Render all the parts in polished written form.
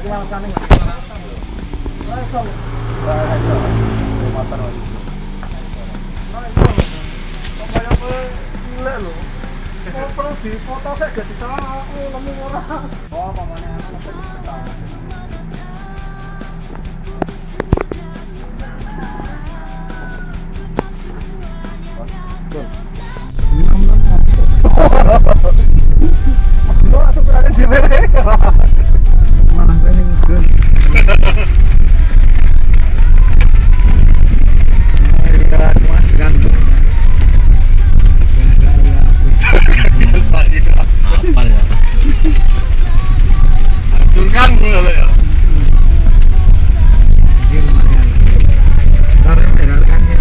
Gimana sana nggak? Langsung. Motor lagi. Langsung. Kayak gila loh. Kok perlu dipoto saya gak ditahan aku nemu orang. Oh, pamannya aku sampai ditahan. Lo aku berada di mereka. Malah pengen gun. Apa ya? Hancurkan mulai ya. Ini lumayan. Ntar kan ya.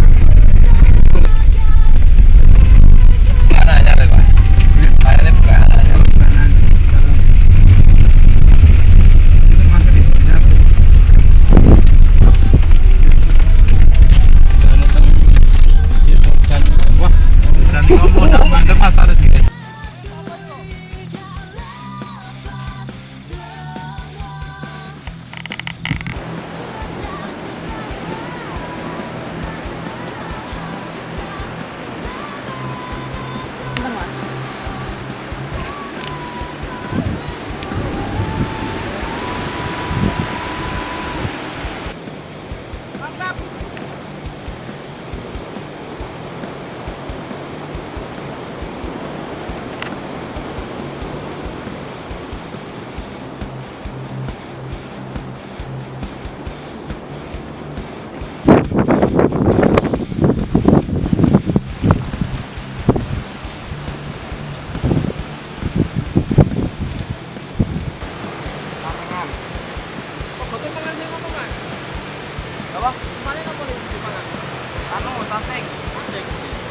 Mana aja Pak? Airnya buka aja. Kanan. Itu masuk di sini. Wah, udah ngomong nak mandek Mas harus gitu. Apa? Kemarin kamu di mana? Anu, cacing.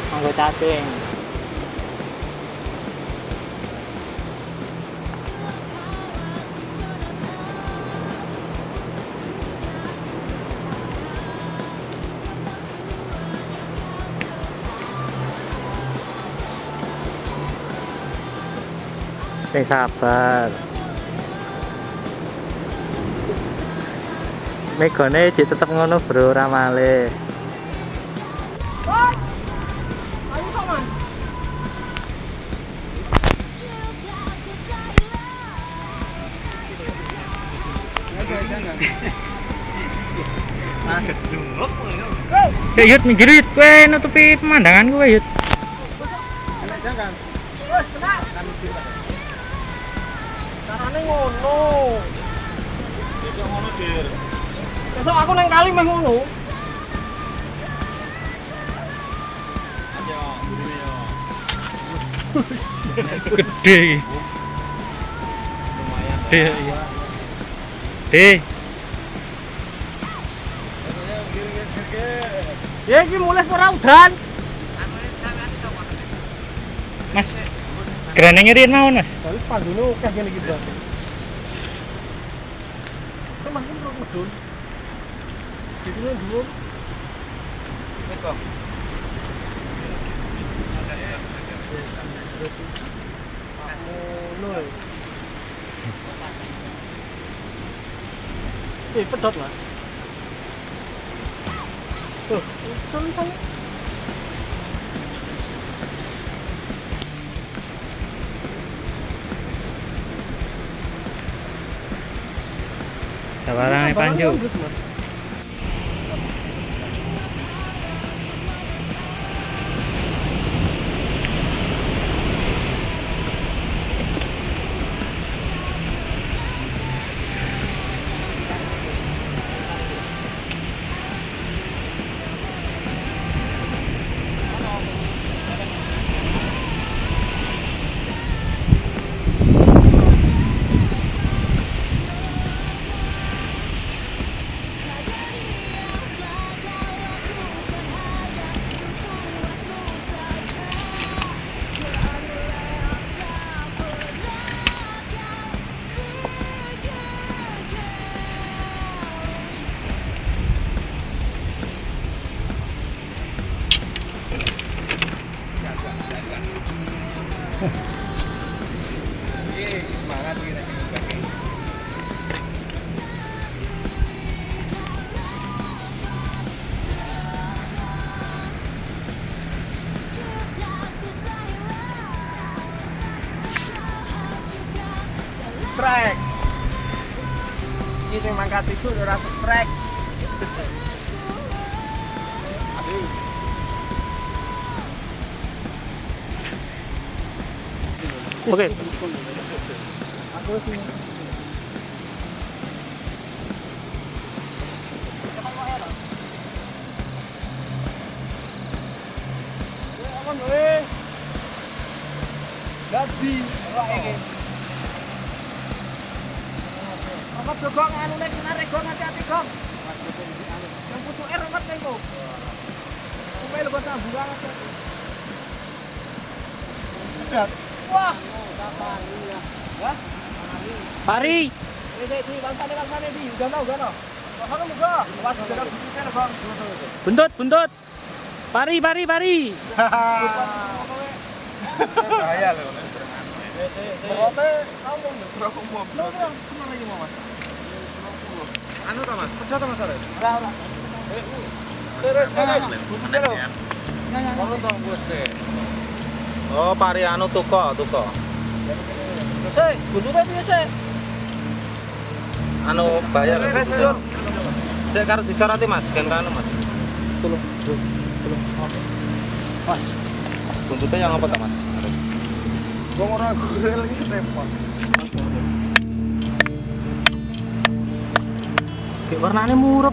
Anggo cacing. Sing sabar. Megone cik tetep ngono bro, ora malih. Ayo kaman. Ya Yud, minggir Yud, kowe nutupi pemandangan kowe Yud. Wes, kena. Carane ngono. Besok ngono, Dir. Besok aku nang kali meh ngono. Ayo, burine yo. Gede. Lumayan. Gede iya. Gede. Ya iki mulai ora udan. Mas, gerane ngiriin mawon Mas. Tapi pandune akeh ngene iki berarti. Makin terus medun. Jadi dhuwur. Eko. Ngono. Pedot lah. Tuh, tulisannya. Sabarane Panju. Semangat kita. ini mangkat tisu ora strek. Aduh. Oke. Aku sini. Dadi, ora iki. Apa jogong anu nek senare gong hati-hati gong. Yang putu romat kengko. Umel lebih samburan aja. Lihat. Wah, ya. Pari. Di bangsane di. Gano. Sono muga. Pas jalan butuhnya bang. Buntut. Pari. Bahaya loh. Rote kamu berapa mobil? Anu ta Mas? Kerja ta Mas Ares? Ora. Terus. Kono to bose. Oh, pari anu tuko. Sik, buntute piye sik? Anu bayar. Sik karo disoroti Mas, kan anu Mas. Tolong. Mas. Buntutnya yang apa ta Mas? Ares. Wong ora gorel iki repot. Kayak warnanya murah